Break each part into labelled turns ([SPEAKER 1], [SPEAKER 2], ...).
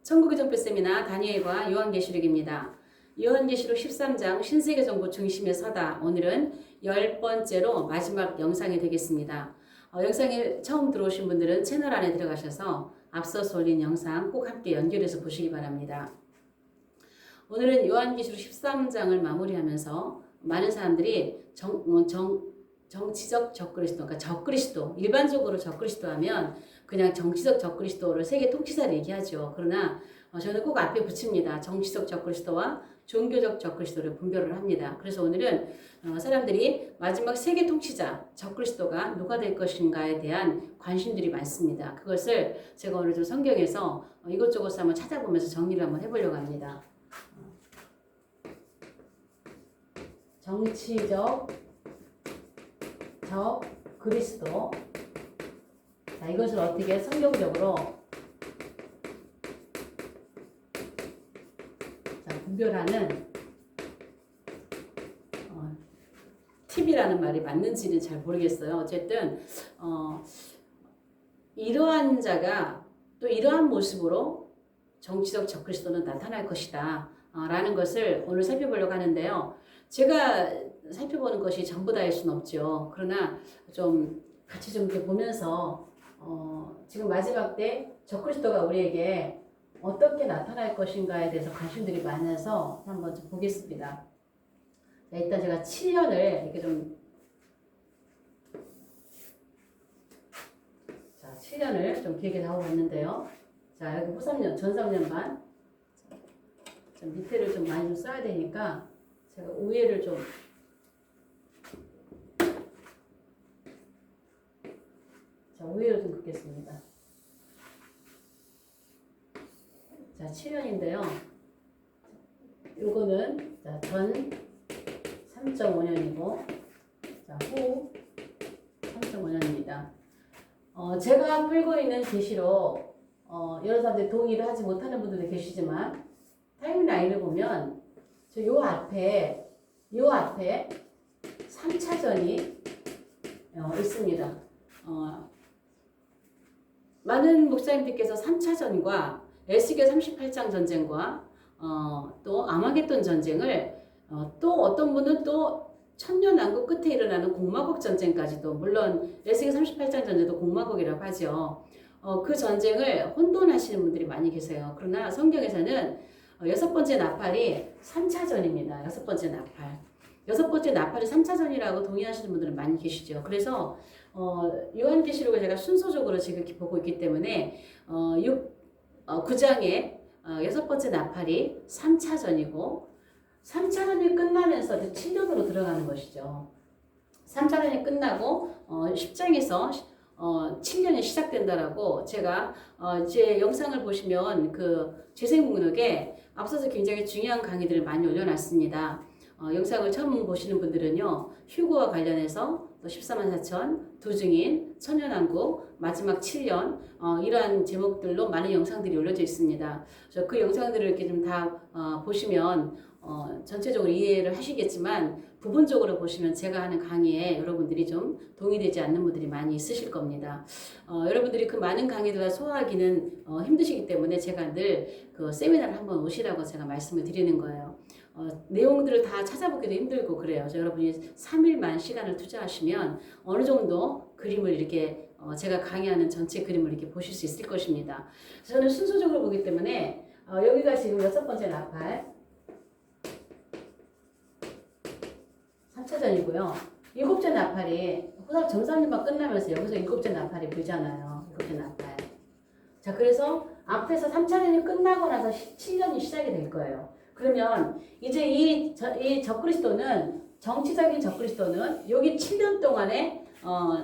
[SPEAKER 1] 천국의 정표 세미나 다니엘과 요한계시록입니다. 요한계시록 13장 신세계 정부 중심에 서다. 오늘은 10번째로 마지막 영상이 되겠습니다. 영상에 처음 들어오신 분들은 채널 안에 들어가셔서 앞서서 올린 영상 꼭 함께 연결해서 보시기 바랍니다. 오늘은 요한계시록 13장을 마무리하면서 많은 사람들이 정치적 적그리스도, 그러니까 적그리스도, 일반적으로 적그리스도 하면 그냥 정치적 적그리스도를 세계 통치사를 얘기하죠. 그러나 저는 꼭 앞에 붙입니다. 정치적 적그리스도와 종교적 적그리스도를 분별을 합니다. 그래서 오늘은 사람들이 마지막 세계 통치자 적그리스도가 누가 될 것인가에 대한 관심들이 많습니다. 그것을 제가 오늘 좀 성경에서 이것저것 한번 찾아보면서 정리를 한번 해보려고 합니다. 정치적 적그리스도. 자, 이것을 어떻게 성경적으로 분별하는 팁이라는 말이 맞는지는 잘 모르겠어요. 어쨌든 이러한 자가 또 이러한 모습으로 정치적 적그리스도는 나타날 것이다 라는 것을 오늘 살펴보려고 하는데요. 제가 살펴보는 것이 전부 다일 수는 없죠. 그러나 좀 같이 좀 이렇게 보면서 지금 마지막 때 적그리스도가 우리에게 어떻게 나타날 것인가에 대해서 관심들이 많아서 한번 좀 보겠습니다. 자, 일단 제가 7년을 이렇게 좀 7년을 좀 길게 잡아봤는데요. 자, 여기 후삼년, 전 3년만 좀 밑에를 좀 많이 좀 써야 되니까 제가 우회를 좀 우회를 좀 긋겠습니다. 자, 7년인데요. 요거는 전 3.5년이고 후 3.5년입니다. 제가 풀고 있는 계시로 여러 사람들이 동의를 하지 못하는 분들도 계시지만 타임라인을 보면 요 앞에 3차전이 있습니다. 많은 목사님들께서 3차전과 에스겔 38장 전쟁과 또 아마겟돈 전쟁을 또 어떤 분은 또 천년왕국 끝에 일어나는 공마국 전쟁까지도, 물론 에스겔 38장 전쟁도 공마국이라고 하죠. 그 전쟁을 혼돈하시는 분들이 많이 계세요. 그러나 성경에서는 여섯 번째 나팔이 3차전입니다. 여섯 번째 나팔. 여섯 번째 나팔이 3차전이라고 동의하시는 분들은 많이 계시죠. 그래서 요한계시록을 제가 순서적으로 지금 이렇게 보고 있기 때문에 9장에 여섯 번째 나팔이 3차전이고 3차전이 끝나면서 7년으로 들어가는 것이죠. 3차전이 끝나고 10장에서 7년이 시작된다라고 제가 제 영상을 보시면 그 재생목록에 앞서서 굉장히 중요한 강의들을 많이 올려놨습니다. 영상을 처음 보시는 분들은요, 휴거와 관련해서 또 14만 4천, 두증인, 천년왕국, 마지막 7년 이러한 제목들로 많은 영상들이 올려져 있습니다. 그래서 그 영상들을 이렇게 좀 다 보시면 전체적으로 이해를 하시겠지만 부분적으로 보시면 제가 하는 강의에 여러분들이 좀 동의되지 않는 분들이 많이 있으실 겁니다. 여러분들이 그 많은 강의들을 소화하기는 힘드시기 때문에 제가 늘 그 세미나를 한번 오시라고 제가 말씀을 드리는 거예요. 내용들을 다 찾아보기도 힘들고 그래요. 여러분이 3일만 시간을 투자하시면 어느 정도 그림을 이렇게 제가 강의하는 전체 그림을 이렇게 보실 수 있을 것입니다. 저는 순서적으로 보기 때문에 여기가 지금 여섯 번째 나팔 3차전이고요. 일곱째 나팔이 후사 정상님만 끝나면서 여기서 일곱째 나팔이 보이잖아요. 일곱째 나팔. 자, 그래서 앞에서 3차전이 끝나고 나서 7년이 시작이 될 거예요. 그러면 이제 이 적그리스도는, 정치적인 적그리스도는 여기 7년 동안에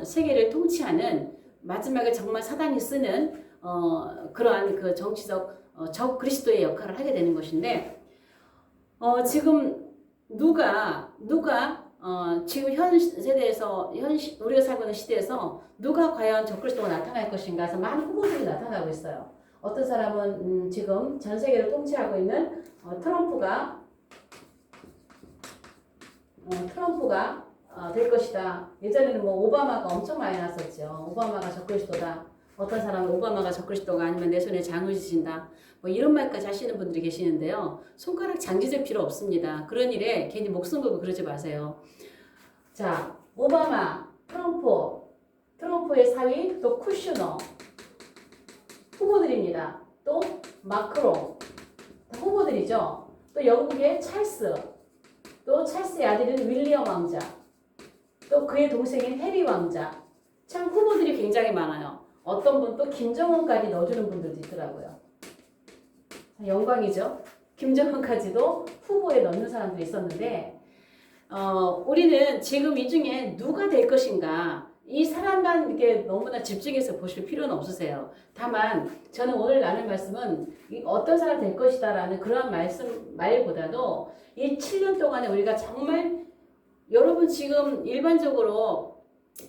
[SPEAKER 1] 세계를 통치하는, 마지막에 정말 사단이 쓰는 그러한 그 정치적 적그리스도의 역할을 하게 되는 것인데, 지금 누가 지금 현 세대에서 우리가 살고 있는 시대에서 누가 과연 적그리스도가 나타날 것인가 해서 많은 후보들이 나타나고 있어요. 어떤 사람은 지금 전 세계를 통치하고 있는 트럼프가 될 것이다. 예전에는 뭐 오바마가 엄청 많이 났었죠. 오바마가 적그리스도다. 어떤 사람은 오바마가 적그리스도가 아니면 내 손에 장을 지신다. 뭐 이런 말까지 하시는 분들이 계시는데요. 손가락 장지질 필요 없습니다. 그런 일에 괜히 목숨 걸고 그러지 마세요. 자, 오바마, 트럼프의 사위, 또 쿠슈너 후보들입니다. 또 마크롱 후보들이죠. 또 영국의 찰스, 또 찰스의 아들인 윌리엄 왕자, 또 그의 동생인 해리 왕자. 참 후보들이 굉장히 많아요. 어떤 분 또 김정은까지 넣어주는 분들도 있더라고요. 영광이죠. 김정은까지도 후보에 넣는 사람들이 있었는데 우리는 지금 이 중에 누가 될 것인가 이 사람만 이렇게 너무나 집중해서 보실 필요는 없으세요. 다만 저는 오늘 나눌 말씀은 어떤 사람 될 것이다 라는 그런 말보다도 이 7년 동안에 우리가 정말 여러분 지금 일반적으로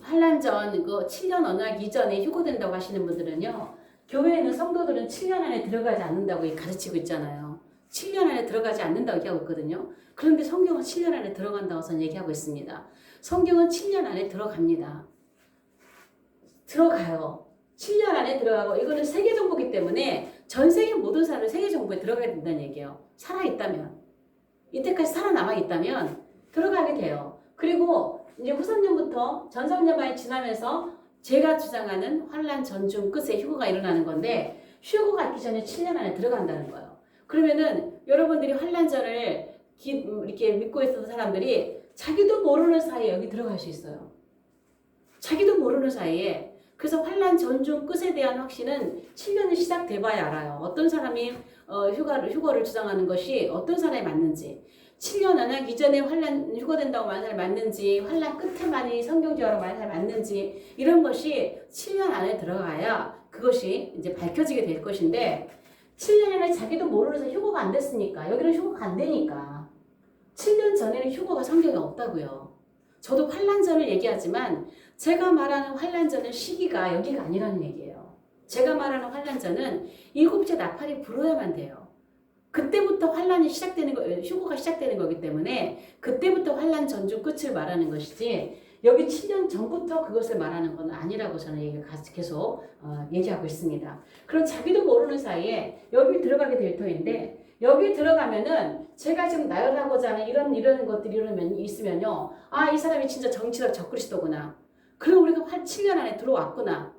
[SPEAKER 1] 환란전 그 7년 언약 이전에 휴거된다고 하시는 분들은요. 교회에는 성도들은 7년 안에 들어가지 않는다고 가르치고 있잖아요. 7년 안에 들어가지 않는다고 얘기하고 있거든요. 그런데 성경은 7년 안에 들어간다고 저는 얘기하고 있습니다. 성경은 7년 안에 들어갑니다. 들어가요. 7년 안에 들어가고 이거는 세계정부이기 때문에 전 세계 모든 사람이 세계정부에 들어가야 된다는 얘기예요. 살아있다면. 이때까지 살아남아있다면 들어가게 돼요. 그리고 이제 후삼년부터 전삼년만이 지나면서 제가 주장하는 환란 전중 끝에 휴거가 일어나는 건데 휴거가 있기 전에 7년 안에 들어간다는 거예요. 그러면은 여러분들이 환란전을 이렇게 믿고 있었던 사람들이 자기도 모르는 사이에 여기 들어갈 수 있어요. 자기도 모르는 사이에. 그래서 환란 전중 끝에 대한 확신은 7년이 시작돼봐야 알아요. 어떤 사람이 휴거를 주장하는 것이 어떤 사람이 맞는지. 7년 언약 이전에 환란 휴거된다고 말하는 사람이 맞는지, 환란 끝에만이 성경주의로 말하는 사람이 맞는지 이런 것이 7년 안에 들어가야 그것이 이제 밝혀지게 될 것인데 7년 안에 자기도 모르면서 휴거가 안 됐으니까 여기는 휴거가 안 되니까 7년 전에는 휴거가 성경에 없다고요. 저도 환란전을 얘기하지만 제가 말하는 환란전은 시기가 여기가 아니라는 얘기예요. 제가 말하는 환란전은 일곱째 나팔이 불어야만 돼요. 그때부터 환란이 시작되는 거, 휴거가 시작되는 거기 때문에 그때부터 환란 전주 끝을 말하는 것이지 여기 7년 전부터 그것을 말하는 건 아니라고 저는 계속 얘기하고 있습니다. 그럼 자기도 모르는 사이에 여기 들어가게 될 터인데 여기 들어가면은 제가 지금 나열하고자 하는 이런 것들이 있으면요. 아, 이 사람이 진짜 정치적 적그리스도구나. 그럼 우리가 7년 안에 들어왔구나.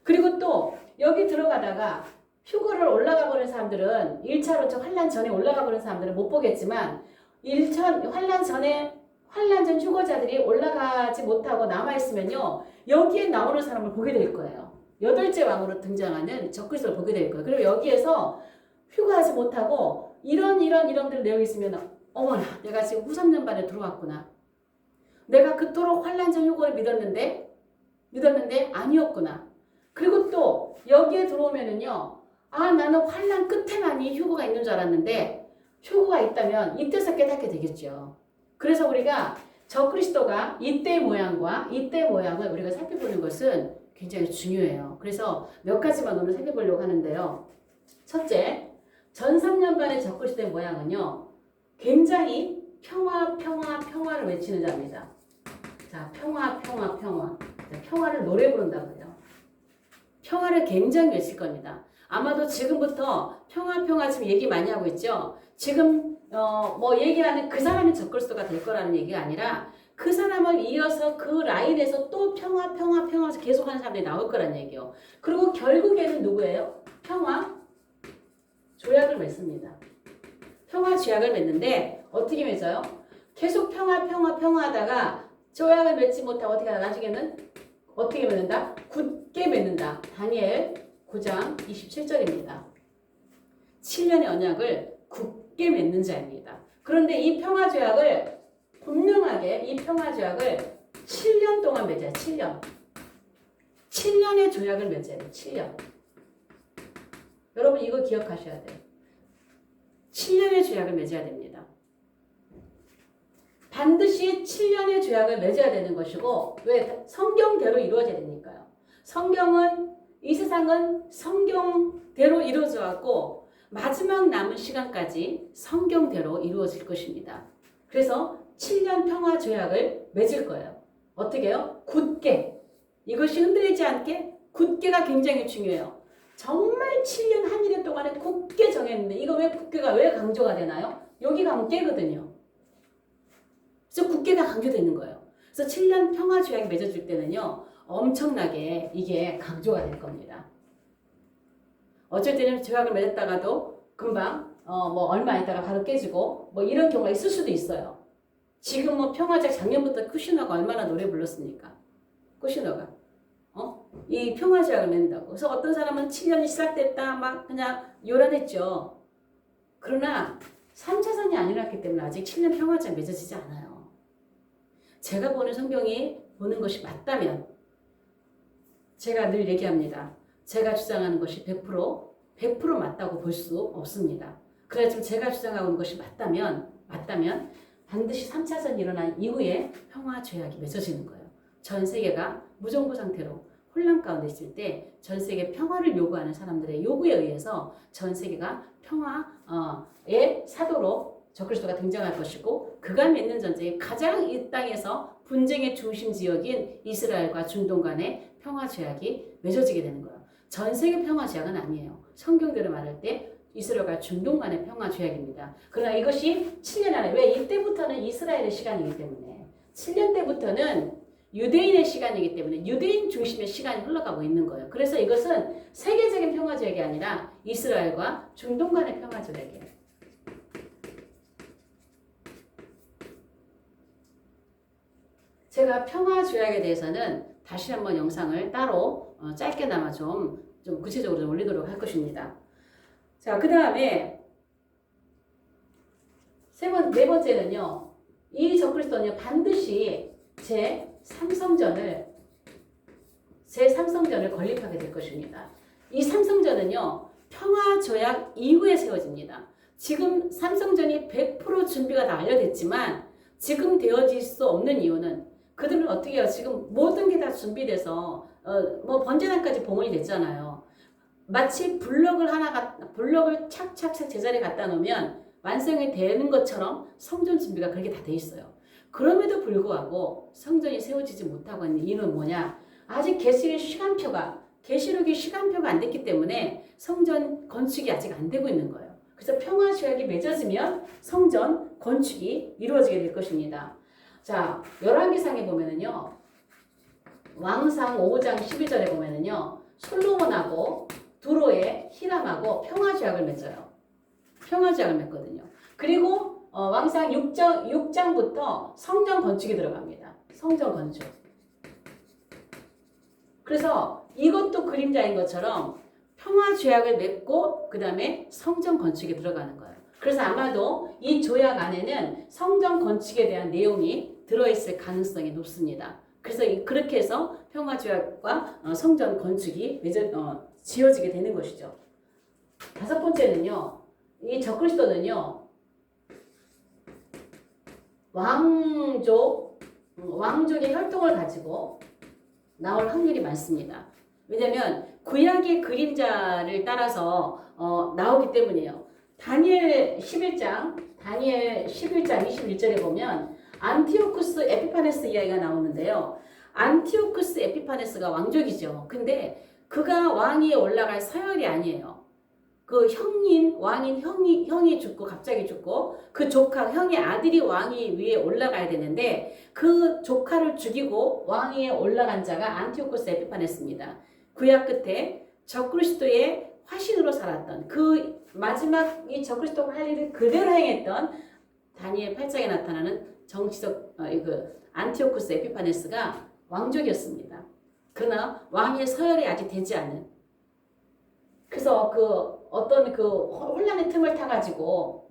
[SPEAKER 1] 그리고 또 여기 들어가다가 휴거를 올라가 버린 사람들은 1차로 환란 전에 올라가 버린 사람들은 못 보겠지만 환란 전 휴거자들이 올라가지 못하고 남아있으면요. 여기에 나오는 사람을 보게 될 거예요. 8째 왕으로 등장하는 적그리스도를 보게 될 거예요. 그리고 여기에서 휴거하지 못하고 이런 내용이 있으면 어머나 내가 지금 후3년 반에 들어왔구나. 내가 그토록 환란 전 휴거를 믿었는데 아니었구나. 그리고 또 여기에 들어오면은요. 아, 나는 환란 끝에만이 휴거가 있는 줄 알았는데 휴거가 있다면 이때서 깨닫게 되겠죠. 그래서 우리가 적그리스도가 이때의 모양과 이때의 모양을 우리가 살펴보는 것은 굉장히 중요해요. 그래서 몇 가지만 오늘 살펴보려고 하는데요. 첫째, 전 3년반의 적그리스도의 모양은요. 굉장히 평화를 외치는 자입니다. 자, 평화. 평화를 노래 부른다고요. 평화를 굉장히 외칠 겁니다. 아마도 지금부터 평화 지금 얘기 많이 하고 있죠. 지금 얘기하는 그 사람이 적그리스도가 될 거라는 얘기가 아니라 그 사람을 이어서 그 라인에서 또 평화 계속하는 사람들이 나올 거라는 얘기예요. 그리고 결국에는 누구예요? 평화 조약을 맺습니다. 평화 조약을 맺는데 어떻게 맺어요? 계속 평화하다가 조약을 맺지 못하고 어떻게 하나 나중에는 어떻게 맺는다? 굳게 맺는다. 다니엘 9장 27절입니다. 7년의 언약을 굳게 맺는 자입니다. 그런데 이 평화조약을 분명하게 7년 동안 맺어요. 7년. 7년의 조약을 맺어야 돼요. 7년. 여러분 이거 기억하셔야 돼요. 7년의 조약을 맺어야 됩니다. 반드시 7년의 조약을 맺어야 되는 것이고 왜? 성경대로 이루어져야 되니까요. 이 세상은 성경대로 이루어져 왔고 마지막 남은 시간까지 성경대로 이루어질 것입니다. 그래서 7년 평화 조약을 맺을 거예요. 어떻게 해요? 굳게. 이것이 흔들리지 않게 굳게가 굉장히 중요해요. 정말 7년 한 1년 동안에 굳게 정했는데 이거 왜 굳게가 왜 강조가 되나요? 여기 가면 깨거든요. 그래서 굳게가 강조되는 거예요. 그래서 7년 평화 조약이 맺어질 때는요. 엄청나게 이게 강조가 될 겁니다. 어쩔 때는 조약을 맺었다가도 금방 뭐 얼마 있다가 바로 깨지고 뭐 이런 경우가 있을 수도 있어요. 지금 뭐 평화적 작년부터 쿠시너가 얼마나 노래 불렀습니까? 쿠시너가 이 평화조약을 맺는다고. 그래서 어떤 사람은 7년이 시작됐다 막 그냥 요란했죠. 그러나 3차선이 아니었기 때문에 아직 7년 평화조약 맺어지지 않아요. 제가 보는 성경이 보는 것이 맞다면 제가 늘 얘기합니다. 제가 주장하는 것이 100% 맞다고 볼 수 없습니다. 그래서 제가 주장하고 있는 것이 맞다면 반드시 3차선이 일어난 이후에 평화조약이 맺어지는 거예요. 전 세계가 무정부 상태로 혼란 가운데 있을 때 전 세계 평화를 요구하는 사람들의 요구에 의해서 전 세계가 평화의 사도로 적그리스도가 등장할 것이고 그가 맺는 전쟁이 가장 이 땅에서 분쟁의 중심 지역인 이스라엘과 중동 간의 평화조약이 맺어지게 되는 거예요. 전 세계 평화조약은 아니에요. 성경대로 말할 때 이스라엘과 중동 간의 평화조약입니다. 그러나 이것이 7년 안에 왜 이때부터는 이스라엘의 시간이기 때문에 7년 때부터는 유대인의 시간이기 때문에 유대인 중심의 시간이 흘러가고 있는 거예요. 그래서 이것은 세계적인 평화조약이 아니라 이스라엘과 중동 간의 평화조약이에요. 제가 평화조약에 대해서는 다시 한번 영상을 따로 짧게나마 좀 구체적으로 좀 올리도록 할 것입니다. 자, 그 다음에 네 번째는요. 이 적그리스도는요. 반드시 제3성전을 건립하게 될 것입니다. 이 삼성전은요. 평화조약 이후에 세워집니다. 지금 삼성전이 100% 준비가 다 완료됐지만 지금 되어질 수 없는 이유는 그들은 어떻게 해요? 지금 모든 게 다 준비돼서 뭐 번제단까지 봉헌이 됐잖아요. 마치 블럭을 착착착 제자리에 갖다 놓으면 완성이 되는 것처럼 성전 준비가 그렇게 다 돼 있어요. 그럼에도 불구하고 성전이 세워지지 못하고 있는 이유는 뭐냐? 아직 계시록이 시간표가 안 됐기 때문에 성전 건축이 아직 안 되고 있는 거예요. 그래서 평화조약이 맺어지면 성전 건축이 이루어지게 될 것입니다. 자, 열왕기상에 보면은요. 왕상 5장 12절에 보면은요. 솔로몬하고 두로의 히람하고 평화조약을 맺어요. 평화조약을 맺거든요. 그리고 왕상 6장부터 성전 건축이 들어갑니다. 성전 건축. 그래서 이것도 그림자인 것처럼 평화조약을 맺고 그 다음에 성전 건축에 들어가는 거예요. 그래서 아마도 이 조약 안에는 성전 건축에 대한 내용이 들어있을 가능성이 높습니다. 그래서 그렇게 해서 평화조약과 성전 건축이 지어지게 되는 것이죠. 다섯 번째는요. 이 적그리스도는요. 왕족의 혈통을 가지고 나올 확률이 많습니다. 왜냐하면 구약의 그림자를 따라서 나오기 때문이에요. 다니엘 11장 21절에 보면 안티오쿠스 에피파네스 이야기가 나오는데요. 안티오쿠스 에피파네스가 왕족이죠. 근데 그가 왕위에 올라갈 서열이 아니에요. 그 형이 죽고 갑자기 죽고 그 형의 아들이 왕위 위에 올라가야 되는데 그 조카를 죽이고 왕위에 올라간 자가 안티오쿠스 에피파네스입니다. 구약 끝에 적그리스도의 화신으로 살았던 그 마지막 이 적그리스도가 할 일을 그대로 행했던 다니엘 8장에 나타나는 정치적 안티오쿠스 에피파네스가 왕족이었습니다. 그러나 왕의 서열이 아직 되지 않은 그래서 어떤 혼란의 틈을 타가지고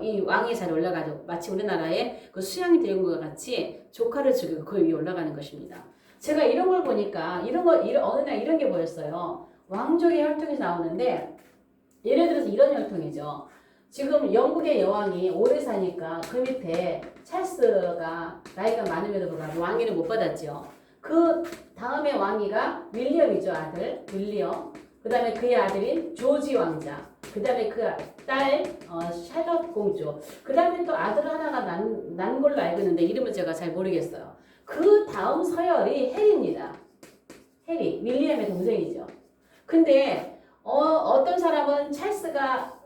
[SPEAKER 1] 이 왕의 자리에 올라가죠. 마치 우리나라의 그 수양이 되는 것과 같이 조카를 죽이고 그 위에 올라가는 것입니다. 제가 이런 걸 보니까 어느 날 이런 게 보였어요. 왕족의 혈통이 나오는데 예를 들어서 이런 혈통이죠. 지금 영국의 여왕이 오래 사니까 그 밑에 찰스가 나이가 많음에도 불구하고 왕위를 못 받았죠. 그 다음에 왕위가 윌리엄이죠. 아들 윌리엄. 그 다음에 그의 아들인 조지 왕자. 그 다음에 그 딸 샬럿 공주. 그 다음에 또 아들 하나가 난 걸로 알고 있는데 이름은 제가 잘 모르겠어요. 그 다음 서열이 헬입니다. 해리, 윌리엄의 동생이죠. 근데 어떤 사람은 찰스가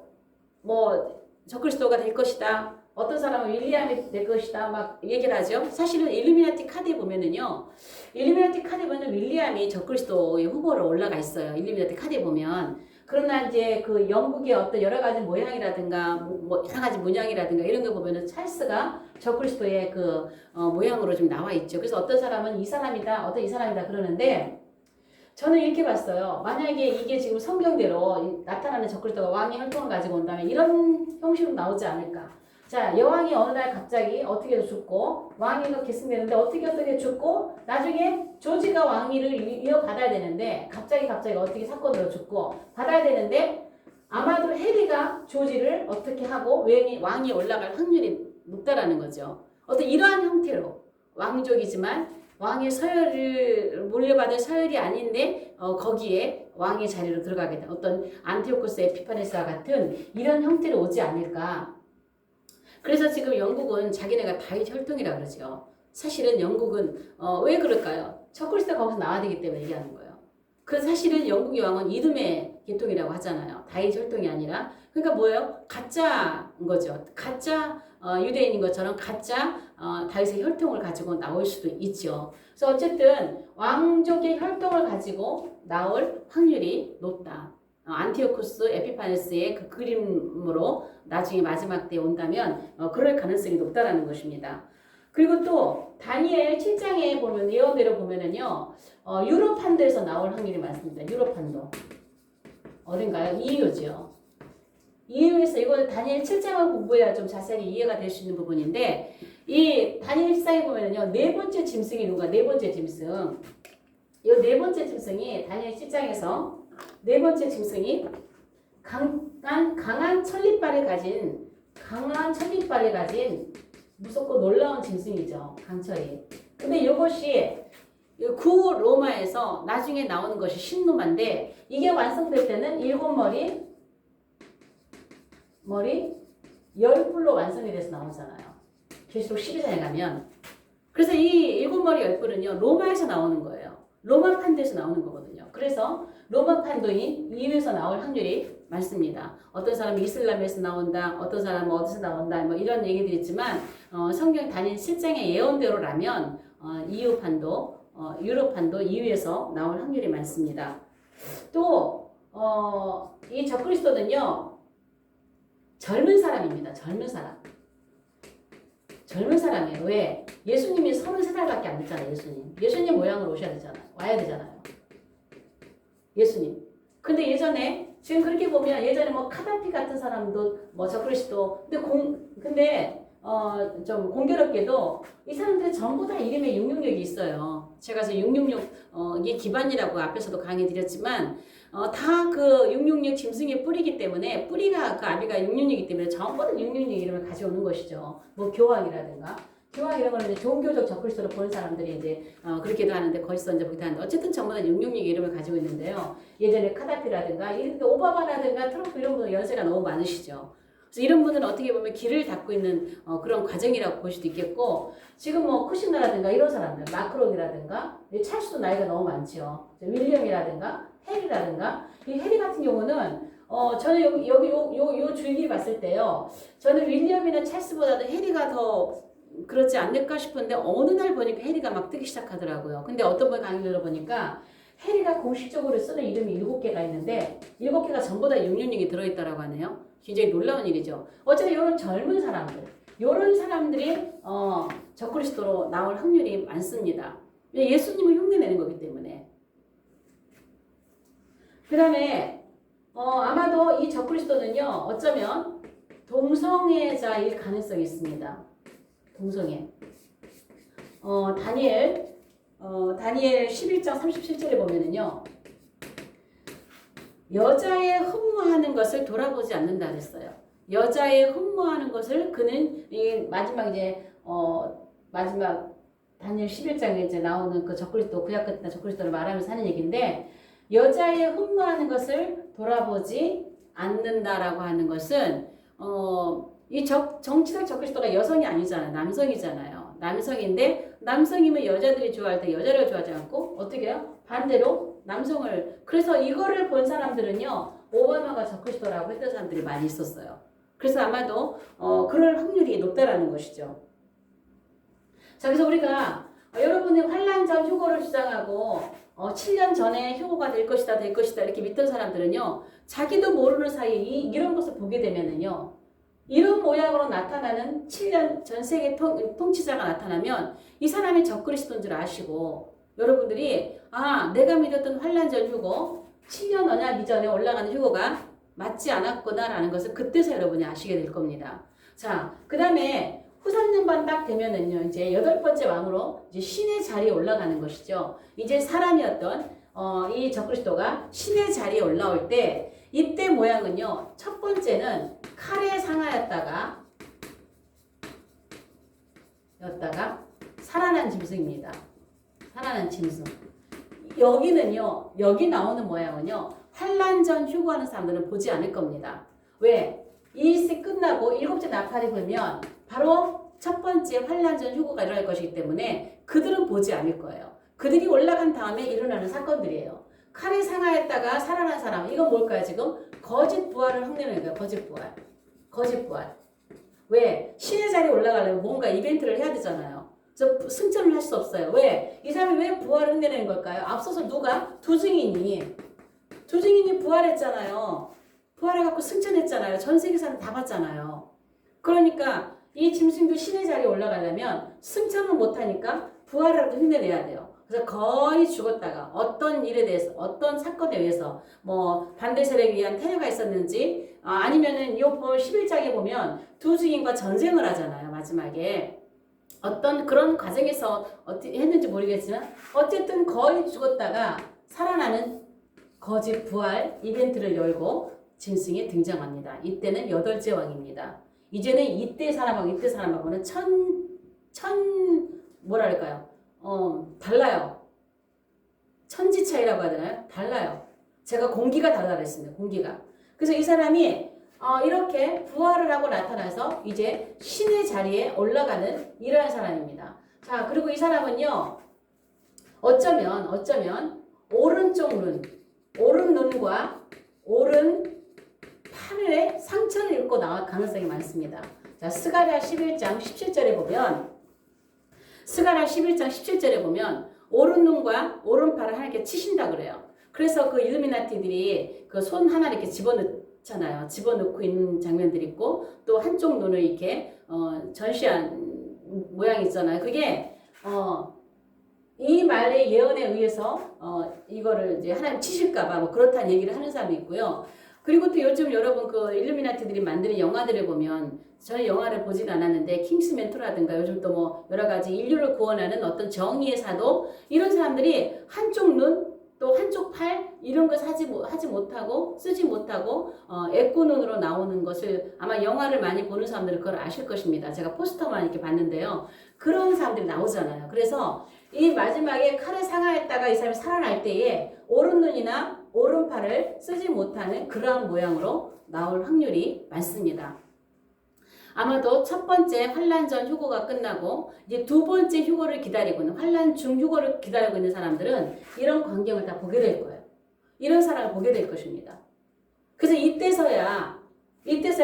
[SPEAKER 1] 뭐 적그리스도가 될 것이다. 어떤 사람은 윌리엄이 될 것이다. 막 얘기를 하죠. 사실은 일루미나티 카드에 보면은요. 일루미나티 카드에 보면 윌리엄이 적그리스도의 후보로 올라가 있어요. 일루미나티 카드에 보면. 그러나 이제 그 영국의 어떤 여러 가지 모양이라든가 뭐 여러 가지 문양이라든가 이런 거 보면은 찰스가 적그리스도의 그 모양으로 좀 나와 있죠. 그래서 어떤 사람은 이 사람이다, 어떤 이 사람이다 그러는데 저는 이렇게 봤어요. 만약에 이게 지금 성경대로 나타나는 적그리스도가 왕의 혈통을 가지고 온다면 이런 형식으로 나오지 않을까. 자, 여왕이 어느 날 갑자기 어떻게 죽고 왕위가 계승되는데 어떻게 죽고 나중에 조지가 왕위를 이어받아야 되는데 갑자기 어떻게 사건으로 죽고 받아야 되는데 아마도 해리가 조지를 어떻게 하고 왕이 올라갈 확률이 높다라는 거죠. 어떤 이러한 형태로 왕족이지만 왕의 서열을 물려받을 서열이 아닌데 거기에 왕의 자리로 들어가게 된 어떤 안티오코스 에피파네스와 같은 이런 형태로 오지 않을까. 그래서 지금 영국은 자기네가 다윗 혈통이라 그러죠. 사실은 영국은 왜 그럴까요? 적그리스도가 거기서 나와야 되기 때문에 얘기하는 거예요. 그 사실은 영국의 왕은 이듬해 계통이라고 하잖아요. 다윗 혈통이 아니라. 그러니까 뭐예요? 가짜인 거죠. 가짜 유대인인 것처럼 가짜 다윗의 혈통을 가지고 나올 수도 있죠. 그래서 어쨌든 왕족의 혈통을 가지고 나올 확률이 높다. 안티오코스 에피파네스의 그 그림으로 나중에 마지막 때에 온다면 그럴 가능성이 높다라는 것입니다. 그리고 또 다니엘 7장에 보면 예언대로 보면은요 유럽판도에서 나올 확률이 많습니다. 유럽판도 어딘가요? EU죠. EU에서 이걸 다니엘 7장을 공부해야 좀 자세히 이해가 될 수 있는 부분인데 이 다니엘 7장에 보면은요 네 번째 짐승이 누가 네 번째 짐승 이 네 번째 짐승이 다니엘 7장에서 네 번째 짐승이 강한 천리발을 가진 무섭고 놀라운 짐승이죠. 강철이. 근데 이것이 구 로마에서 나중에 나오는 것이 신로마인데 이게 완성될 때는 7머리 10뿔로 완성이 돼서 나오잖아요. 계시록 12장에 가면. 그래서 이 7머리 10뿔은요. 로마에서 나오는 거예요. 로마 판도에서 나오는 거거든요. 그래서 로마 판도인 이유에서 나올 확률이 많습니다. 어떤 사람은 이슬람에서 나온다, 어떤 사람은 어디서 나온다, 뭐 이런 얘기들이 있지만 성경 다니엘 7장의 예언대로라면 EU 판도, 유럽 판도 이유에서 나올 확률이 많습니다. 또 이 적그리스도는요 젊은 사람입니다. 젊은 사람이에요. 왜? 예수님이 33살밖에 안 됐잖아요. 예수님 모양으로 오셔야 되잖아요. 와야 되잖아요. 예수님. 근데 예전에 지금 그렇게 보면 예전에 뭐 카다피 같은 사람도 뭐 적그리스도 근데 좀 공교롭게도 이 사람들 전부 다 이름에 666이 있어요. 제가 666이 기반이라고 앞에서도 강의 드렸지만 다 그 666 짐승의 뿌리이기 때문에 뿌리가 그 아비가 666이기 때문에 전부 다 666 이름을 가져오는 것이죠. 뭐 교황이라든가 교황 이런 거는 이제 종교적 적그리스도로 보는 사람들이 이제 그렇게도 하는데 거기서 이제 보기도 하는데 어쨌든 전부 다 666 이름을 가지고 있는데요. 예전에 카다피라든가 이런 오바마라든가 트럼프 이런 분들 연세가 너무 많으시죠. 그래서 이런 분들은 어떻게 보면 길을 닦고 있는 그런 과정이라고 볼 수도 있겠고 지금 뭐 쿠시너라든가 이런 사람들 마크롱이라든가 찰스도 나이가 너무 많죠. 윌리엄이라든가 해리라든가 이 해리 같은 경우는 저는 여기 요 줄기 봤을 때요. 저는 윌리엄이나 찰스보다도 해리가 더 그렇지 않을까 싶은데 어느 날 보니까 해리가 막 뜨기 시작하더라고요. 근데 어떤 분 강의 들어보니까 해리가 공식적으로 쓰는 이름이 7개가 있는데 7개가 전부 다 666이 들어있다라고 하네요. 굉장히 놀라운 일이죠. 어쨌든 이런 젊은 사람들, 이런 사람들이 적그리스도로 나올 확률이 많습니다. 예수님을 흉내내는 거기 때문에. 그 다음에 아마도 이 적그리스도는요. 어쩌면 동성애자일 가능성이 있습니다. 동성애. 다니엘 11장 37절에 보면은요. 여자의 흠모하는 것을 돌아보지 않는다 그랬어요. 여자의 흠모하는 것을 그는 마지막 다니엘 11장에 이제 나오는 그 적그리스도 구약 같은 적그리스도를 말하면서 하는 얘기인데 여자의 흠모하는 것을 돌아보지 않는다라고 하는 것은 이 정치적 적그리스도가 여성이 아니잖아요. 남성이잖아요. 남성인데 남성이면 여자들이 좋아할 때 여자를 좋아하지 않고 어떻게 해요? 반대로 남성을 그래서 이거를 본 사람들은요 오바마가 적그리스도라고 했던 사람들이 많이 있었어요. 그래서 아마도 그럴 확률이 높다라는 것이죠. 자, 그래서 우리가 여러분이 환란 전 휴거를 주장하고 7년 전에 휴거가 될 것이다 이렇게 믿던 사람들은요 자기도 모르는 사이에 이런 것을 보게 되면은요 이런 모양으로 나타나는 7년 전 세계 통치자가 나타나면 이 사람이 적그리스도인 줄 아시고 여러분들이 내가 믿었던 환란 전 휴거 7년 언약 이전에 올라가는 휴거가 맞지 않았구나라는 것을 그때서 여러분이 아시게 될 겁니다. 자, 그 다음에 후산년반 딱 되면은요, 이제 8번째 왕으로 이제 신의 자리에 올라가는 것이죠. 이제 사람이었던, 이 적그리스도가 신의 자리에 올라올 때, 이때 모양은요, 첫 번째는 칼에 상하였다가, 살아난 짐승입니다. 살아난 짐승. 여기는요, 여기 나오는 모양은요, 환란 전 휴거하는 사람들은 보지 않을 겁니다. 왜? 이 끝나고 7째 나팔이 불면 바로 첫 번째 환란 전 휴거가 일어날 것이기 때문에 그들은 보지 않을 거예요. 그들이 올라간 다음에 일어나는 사건들이에요. 칼에 상하였다가 살아난 사람, 이건 뭘까요 지금? 거짓 부활을 흉내내는 거예요. 거짓 부활. 왜? 신의 자리에 올라가려면 뭔가 이벤트를 해야 되잖아요. 그래서 승천을 할 수 없어요. 왜? 이 사람이 왜 부활을 흉내내는 걸까요? 앞서서 누가? 두 증인이 부활했잖아요. 부활해갖고 승천했잖아요. 전 세계 사람 다 봤잖아요. 그러니까 이 짐승도 신의 자리에 올라가려면 승천을 못하니까 부활이라도 흉내내야 돼요. 그래서 거의 죽었다가 어떤 일에 대해서 어떤 사건에 의해서 뭐 반대 세력에 의한 테러가 있었는지 아니면은 요 11장에 보면 두 증인과 전쟁을 하잖아요. 마지막에 어떤 그런 과정에서 어떻게 했는지 모르겠지만 어쨌든 거의 죽었다가 살아나는 거짓 부활 이벤트를 열고 짐승이 등장합니다. 이때는 8째 왕입니다. 이제는 이때 사람하고는 뭐랄까요? 달라요. 천지 차이라고 하야 되나요? 달라요. 제가 공기가 달라 그랬습니다. 공기가. 그래서 이 사람이 이렇게 부활을 하고 나타나서 이제 신의 자리에 올라가는 이러한 사람입니다. 자, 그리고 이 사람은요, 어쩌면 오른 눈과 오른 팔에 상처를 입고 나올 가능성이 많습니다. 자, 스가랴 11장 17절에 보면 오른 눈과 오른 팔을 하나님께 치신다 그래요. 그래서 그 일루미나티들이 그 손 하나 이렇게 집어넣잖아요. 집어넣고 있는 장면들이 있고 또 한쪽 눈을 이렇게 전시한 모양이 있잖아요. 그게 이 말의 예언에 의해서 이거를 이제 하나님 치실까봐 뭐 그렇다는 얘기를 하는 사람도 있고요. 그리고 또 요즘 여러분 그 일루미나티들이 만드는 영화들을 보면 저는 영화를 보진 않았는데 킹스맨 2라든가 요즘 또 뭐 여러 가지 인류를 구원하는 어떤 정의의 사도 이런 사람들이 한쪽 눈 또 한쪽 팔 이런 걸 하지 못하고 쓰지 못하고 애꾸 눈으로 나오는 것을 아마 영화를 많이 보는 사람들은 그걸 아실 것입니다. 제가 포스터만 이렇게 봤는데요. 그런 사람들이 나오잖아요. 그래서 이 마지막에 칼에 상하였다가 이 사람이 살아날 때에 오른 눈이나 오른팔을 쓰지 못하는 그러한 모양으로 나올 확률이 많습니다. 아마도 첫 번째 환란 전 휴거가 끝나고 이제 두 번째 휴거를 기다리고 있는 환란 중 휴거를 기다리고 있는 사람들은 이런 광경을 다 보게 될 거예요. 이런 사람을 보게 될 것입니다. 그래서 이때서야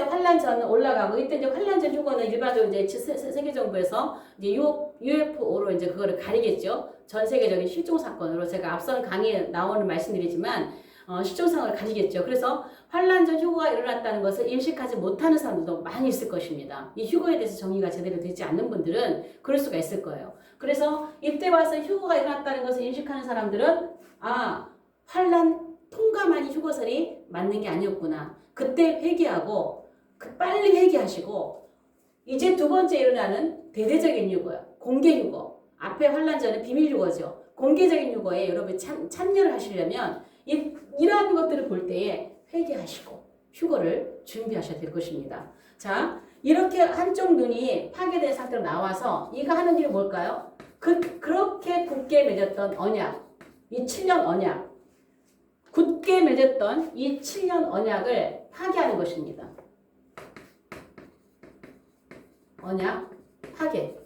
[SPEAKER 1] 환란 전 올라가고 이때 이제 환란 전 휴거는 일반적으로 이제 세계 정부에서 이제 UFO로 이제 그거를 가리겠죠. 전 세계적인 실종 사건으로 제가 앞선 강의에 나오는 말씀드리지만 실종상을 가지겠죠. 그래서 환란 전 휴거가 일어났다는 것을 인식하지 못하는 사람들도 많이 있을 것입니다. 이 휴거에 대해서 정의가 제대로 되지 않는 분들은 그럴 수가 있을 거예요. 그래서 이때 와서 휴거가 일어났다는 것을 인식하는 사람들은 환란 통과만이 휴거설이 맞는 게 아니었구나. 그때 회개하고 빨리 회개하시고 이제 두 번째 일어나는 대대적인 휴거요. 공개 휴거. 앞에 환란 전에 비밀 휴거죠. 공개적인 휴거에 여러분이 참여를 하시려면 이러한 것들을 볼 때에 회개하시고 휴거를 준비하셔야 될 것입니다. 자, 이렇게 한쪽 눈이 파괴된 상태로 나와서 이가 하는 일이 뭘까요? 그렇게 굳게 맺었던 언약, 이 7년 언약, 굳게 맺었던 이 7년 언약을 파괴하는 것입니다. 언약, 파괴.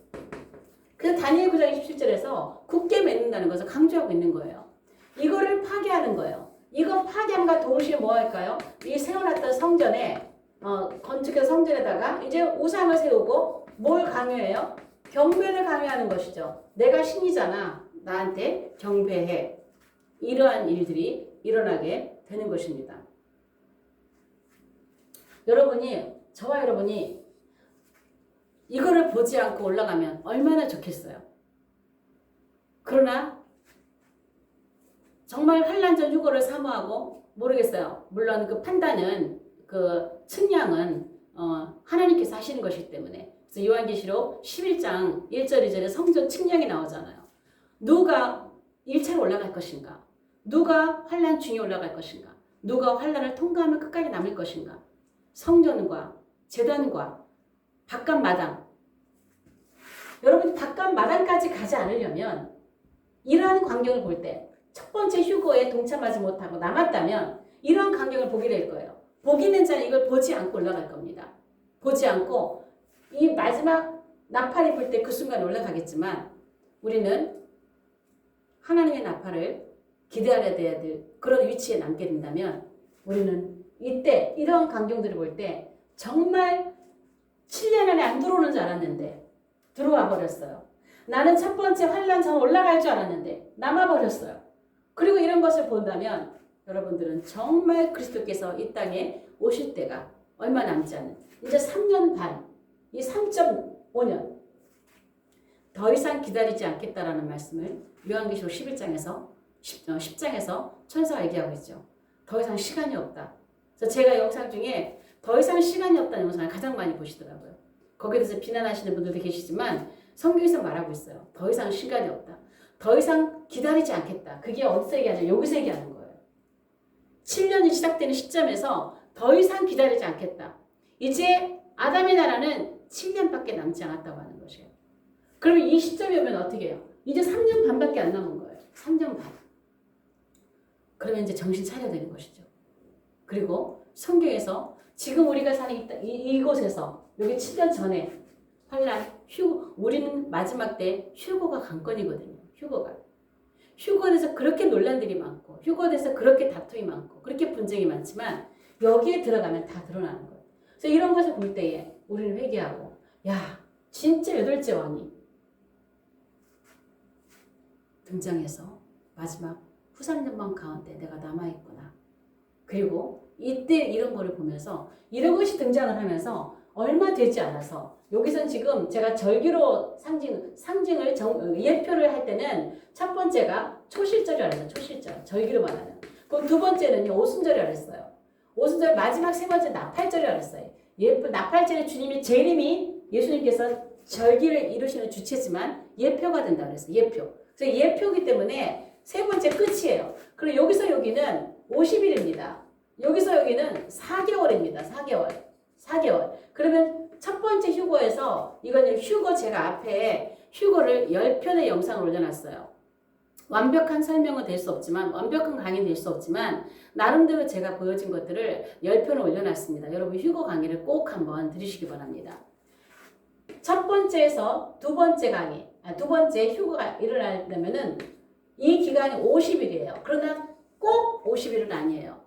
[SPEAKER 1] 그래서 다니엘 9장 27절에서 굳게 맺는다는 것을 강조하고 있는 거예요. 이거를 파괴하는 거예요. 이거 파괴함과 동시에 뭐 할까요? 이 세워놨던 성전에 건축한 성전에다가 이제 우상을 세우고 뭘 강요해요? 경배를 강요하는 것이죠. 내가 신이잖아. 나한테 경배해. 이러한 일들이 일어나게 되는 것입니다. 저와 여러분이 이거를 보지 않고 올라가면 얼마나 좋겠어요. 그러나 정말 환란전 휴거를 사모하고 모르겠어요. 물론 그 판단은 그 측량은 하나님께서 하시는 것이기 때문에. 그래서 요한계시록 11장 1절 2절에 성전 측량이 나오잖아요. 누가 1차로 올라갈 것인가? 누가 환란 중에 올라갈 것인가? 누가 환란을 통과하면 끝까지 남을 것인가? 성전과 제단과 바깥 마당. 여러분이 바깥 마당까지 가지 않으려면 이러한 광경을 볼 때 첫 번째 휴거에 동참하지 못하고 남았다면 이러한 광경을 보게 될 거예요. 복 있는 자는 이걸 보지 않고 올라갈 겁니다. 보지 않고 이 마지막 나팔이 불 때 그 순간 올라가겠지만 우리는 하나님의 나팔을 기다려야 될 그런 위치에 남게 된다면 우리는 이때 이런 광경들을 볼 때 정말 7년 안에 안 들어오는 줄 알았는데 들어와 버렸어요. 나는 첫 번째 환란 전 올라갈 줄 알았는데 남아 버렸어요. 그리고 이런 것을 본다면 여러분들은 정말 그리스도께서 이 땅에 오실 때가 얼마 남지 않은 이제 3년 반, 이 3.5년 더 이상 기다리지 않겠다라는 말씀을 요한계시록 10장에서 천사가 얘기하고 있죠. 더 이상 시간이 없다. 그래서 제가 영상 중에 더 이상 시간이 없다는 영상을 가장 많이 보시더라고요. 거기에 대해서 비난하시는 분들도 계시지만 성경에서 말하고 있어요. 더 이상 시간이 없다. 더 이상 기다리지 않겠다. 그게 어디서 얘기하죠? 여기서 얘기하는 거예요. 7년이 시작되는 시점에서 더 이상 기다리지 않겠다. 이제 아담의 나라는 7년밖에 남지 않았다고 하는 것이에요. 그러면 이 시점이 오면 어떻게 해요? 이제 3년 반밖에 안 남은 거예요. 3년 반. 그러면 이제 정신 차려야 되는 것이죠. 그리고 성경에서 지금 우리가 사는 이곳에서 여기 7년 전에 환란, 우리는 마지막 때 휴거가 관건이거든요. 휴거에 대해서 그렇게 논란들이 많고 휴거에 대해서 그렇게 다툼이 많고 그렇게 분쟁이 많지만 여기에 들어가면 다 드러나는 거예요. 그래서 이런 것을 볼 때에 우리는 회개하고 야 진짜 8째 왕이 등장해서 마지막 후삼전망 가운데 내가 남아있구나. 그리고 이때 이런 거를 보면서 이런 것이 등장을 하면서 얼마 되지 않아서 여기선 지금 제가 절기로 상징을 예표를 할 때는 첫 번째가 초실절이라고 했어요. 초실절. 절기로 말하는. 그럼 두 번째는요. 오순절이라고 했어요. 오순절 마지막 세 번째 나팔절이라고 했어요. 나팔절에 주님이 재림이 예수님께서 절기를 이루시는 주체지만 예표가 된다고 그랬어요. 예표. 그래서 예표이기 때문에 세 번째 끝이에요. 그리고 여기서 여기는 50일입니다. 여기서 여기는 4개월입니다. 4개월. 그러면 첫 번째 휴거에서 이거는 휴거 제가 앞에 휴거를 10편의 영상을 올려놨어요. 완벽한 설명은 될 수 없지만 완벽한 강의는 될 수 없지만 나름대로 제가 보여진 것들을 10편을 올려놨습니다. 여러분 휴거 강의를 꼭 한번 들으시기 바랍니다. 첫 번째에서 두 번째 휴거가 일어나려면은 이 기간이 50일이에요. 그러나 꼭 50일은 아니에요.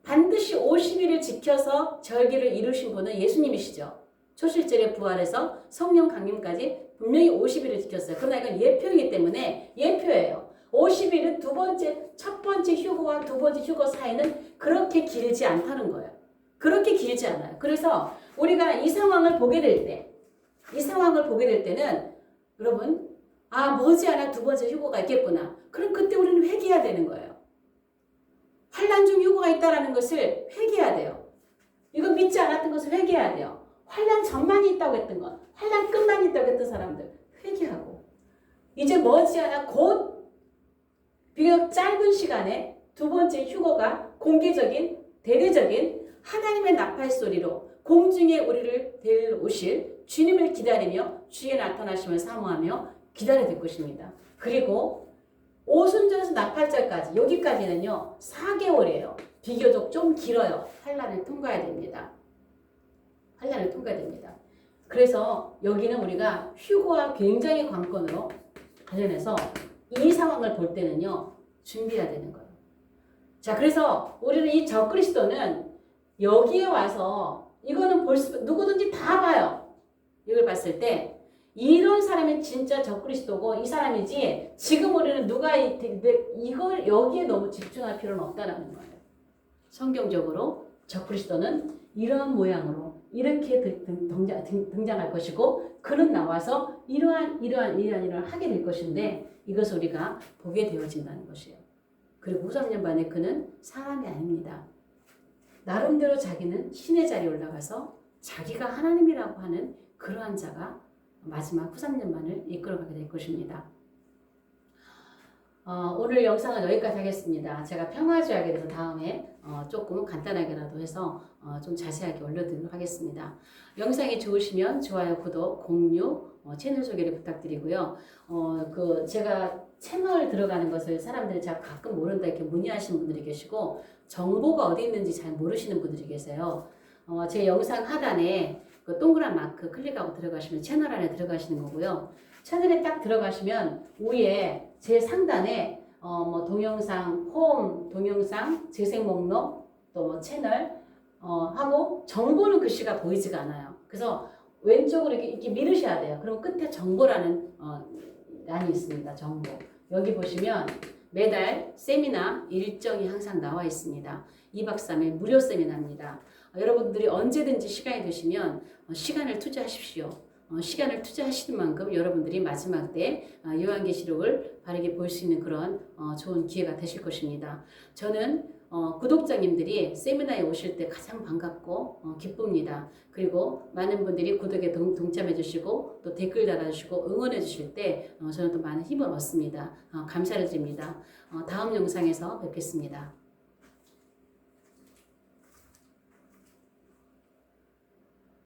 [SPEAKER 1] 반드시 50일을 지켜서 절기를 이루신 분은 예수님이시죠. 초실절에 부활해서 성령 강림까지 분명히 50일을 지켰어요. 그러나 이건 예표이기 때문에 예표예요. 50일은 첫 번째 휴거와 두 번째 휴거 사이는 그렇게 길지 않다는 거예요. 그렇게 길지 않아요. 그래서 우리가 이 상황을 보게 될 때는 여러분 머지않아 두 번째 휴거가 있겠구나. 그럼 그때 우리는 회개해야 되는 거예요. 환란 중 휴거가 있다는 것을 회개해야 돼요. 이거 믿지 않았던 것을 회개해야 돼요. 환란 전만 있다고 했던 것, 환란 끝만 있다고 했던 사람들 회개하고 이제 머지않아 곧 비교적 짧은 시간에 두 번째 휴거가 공개적인 대대적인 하나님의 나팔 소리로 공중에 우리를 데려오실 주님을 기다리며 주의 나타나심을 사모하며 기다려야 될 것입니다. 그리고 오순절에서 나팔절까지 여기까지는요 4개월이에요. 비교적 좀 길어요. 환란을 통과해야 됩니다. 그래서 여기는 우리가 휴거와 굉장히 관건으로 관련해서 이 상황을 볼 때는요 준비해야 되는 거예요. 자, 그래서 우리는 이 적그리스도는 여기에 와서 이거는 누구든지 다 봐요. 이걸 봤을 때 이런 사람이 진짜 적그리스도고 이 사람이지 지금 우리는 누가 이걸 여기에 너무 집중할 필요는 없다는 거예요. 성경적으로 적그리스도는 이러한 모양으로 이렇게 등장할 것이고 그는 나와서 이러한 하게 될 것인데 이것을 우리가 보게 되어진다는 것이에요. 그리고 후삼년반에 그는 사람이 아닙니다. 나름대로 자기는 신의 자리에 올라가서 자기가 하나님이라고 하는 그러한 자가 마지막 후삼년반을 이끌어가게 될 것입니다. 오늘 영상은 여기까지 하겠습니다. 제가 평화주약에 대해서 다음에 조금 간단하게라도 해서 좀 자세하게 올려드리도록 하겠습니다. 영상이 좋으시면 좋아요, 구독, 공유, 채널 소개를 부탁드리고요. 제가 채널 들어가는 것을 사람들이 잘 가끔 모른다 이렇게 문의하시는 분들이 계시고 정보가 어디 있는지 잘 모르시는 분들이 계세요. 제 영상 하단에 그 동그란 마크 클릭하고 들어가시면 채널 안에 들어가시는 거고요. 채널에 딱 들어가시면 위에 제 상단에 뭐 동영상 홈, 동영상 재생 목록 또 뭐 채널 하고 정보는 글씨가 보이지가 않아요. 그래서 왼쪽으로 이렇게 밀으셔야 돼요. 그럼 끝에 정보라는 란이 있습니다. 정보. 여기 보시면 매달 세미나 일정이 항상 나와 있습니다. 2박 3일 무료 세미나입니다. 여러분들이 언제든지 시간이 되시면 시간을 투자하십시오. 시간을 투자하시는 만큼 여러분들이 마지막 때 요한계시록을 바르게 볼 수 있는 그런 좋은 기회가 되실 것입니다. 저는 구독자님들이 세미나에 오실 때 가장 반갑고 기쁩니다. 그리고 많은 분들이 구독에 동참해 주시고 또 댓글 달아주시고 응원해 주실 때 저는 또 많은 힘을 얻습니다. 감사를 드립니다. 다음 영상에서 뵙겠습니다.